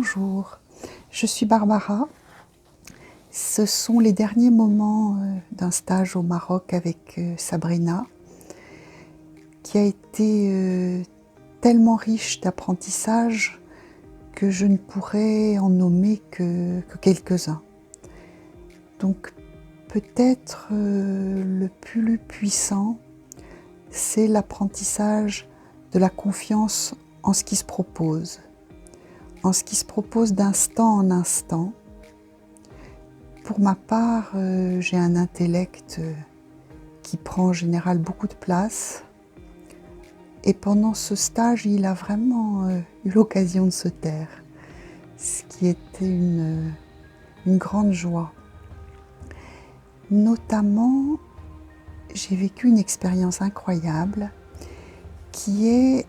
Bonjour, je suis Barbara. Ce sont les derniers moments d'un stage au Maroc avec Sabrina, qui a été tellement riche d'apprentissage que je ne pourrais en nommer que quelques-uns. Donc peut-être le plus puissant, c'est l'apprentissage de la confiance en ce qui se propose. En ce qui se propose d'instant en instant. Pour ma part, j'ai un intellect qui prend en général beaucoup de place. Et pendant ce stage, il a vraiment eu l'occasion de se taire, ce qui était une grande joie. Notamment, j'ai vécu une expérience incroyable qui est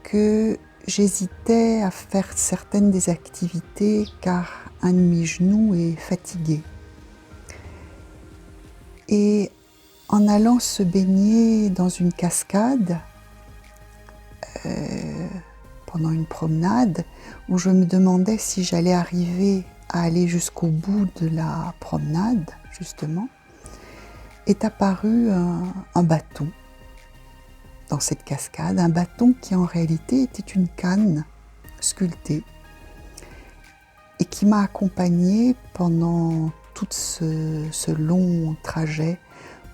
que j'hésitais à faire certaines des activités car un de mes genoux est fatigué. Et en allant se baigner dans une cascade, pendant une promenade, où je me demandais si j'allais arriver à aller jusqu'au bout de la promenade, justement, est apparu un bâton dans cette cascade, un bâton qui en réalité était une canne sculptée et qui m'a accompagnée pendant tout ce long trajet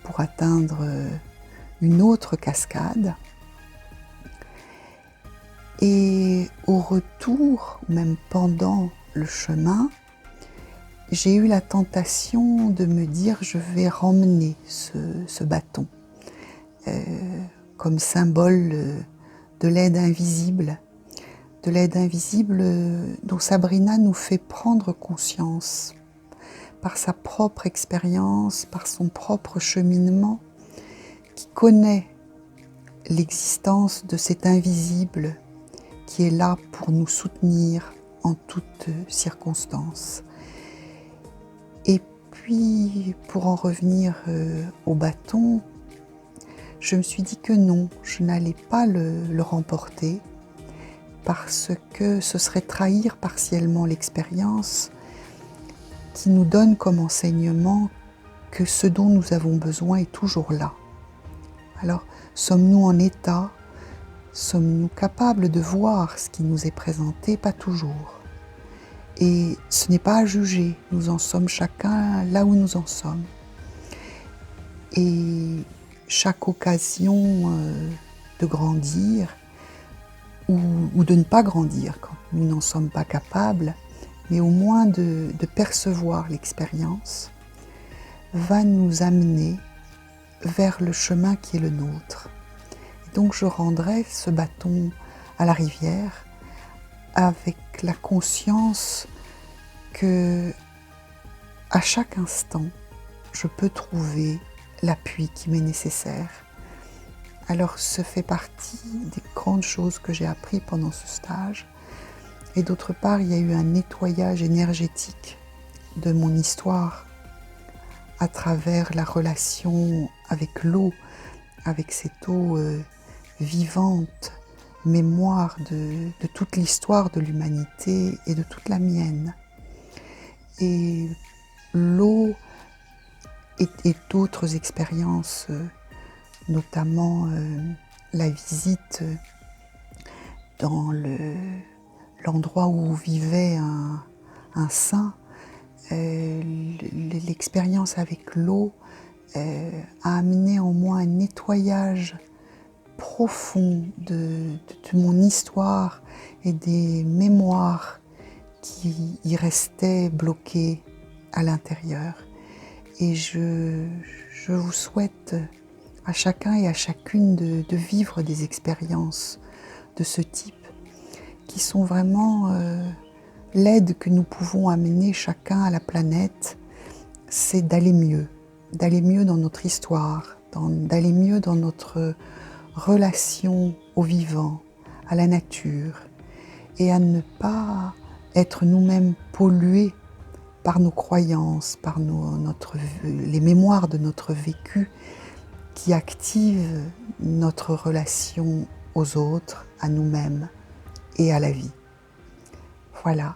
pour atteindre une autre cascade. Et au retour, même pendant le chemin, j'ai eu la tentation de me dire je vais remmener ce bâton comme symbole de l'aide invisible dont Sabrina nous fait prendre conscience par sa propre expérience, par son propre cheminement, qui connaît l'existence de cet invisible qui est là pour nous soutenir en toutes circonstances. Et puis, pour en revenir au bâton, je me suis dit que non, je n'allais pas le remporter parce que ce serait trahir partiellement l'expérience qui nous donne comme enseignement que ce dont nous avons besoin est toujours là. Alors, sommes-nous en état? Sommes-nous capables de voir ce qui nous est présenté? Pas toujours. Et ce n'est pas à juger, nous en sommes chacun là où nous en sommes. Et chaque occasion de grandir ou de ne pas grandir quand nous n'en sommes pas capables, mais au moins de percevoir l'expérience, va nous amener vers le chemin qui est le nôtre. Et donc je rendrai ce bâton à la rivière avec la conscience que à chaque instant, je peux trouver l'appui qui m'est nécessaire. Alors, ce fait partie des grandes choses que j'ai appris pendant ce stage. Et d'autre part, il y a eu un nettoyage énergétique de mon histoire à travers la relation avec l'eau, avec cette eau vivante, mémoire de toute l'histoire de l'humanité et de toute la mienne. Et l'eau et d'autres expériences, notamment la visite dans l'endroit où vivait un saint, l'expérience avec l'eau a amené en moi un nettoyage profond de mon histoire et des mémoires qui y restaient bloquées à l'intérieur. Et je vous souhaite à chacun et à chacune de vivre des expériences de ce type qui sont vraiment l'aide que nous pouvons amener chacun à la planète, c'est d'aller mieux dans notre histoire, d'aller mieux dans notre relation au vivant, à la nature, et à ne pas être nous-mêmes pollués par nos croyances, par les mémoires de notre vécu qui activent notre relation aux autres, à nous-mêmes et à la vie. Voilà.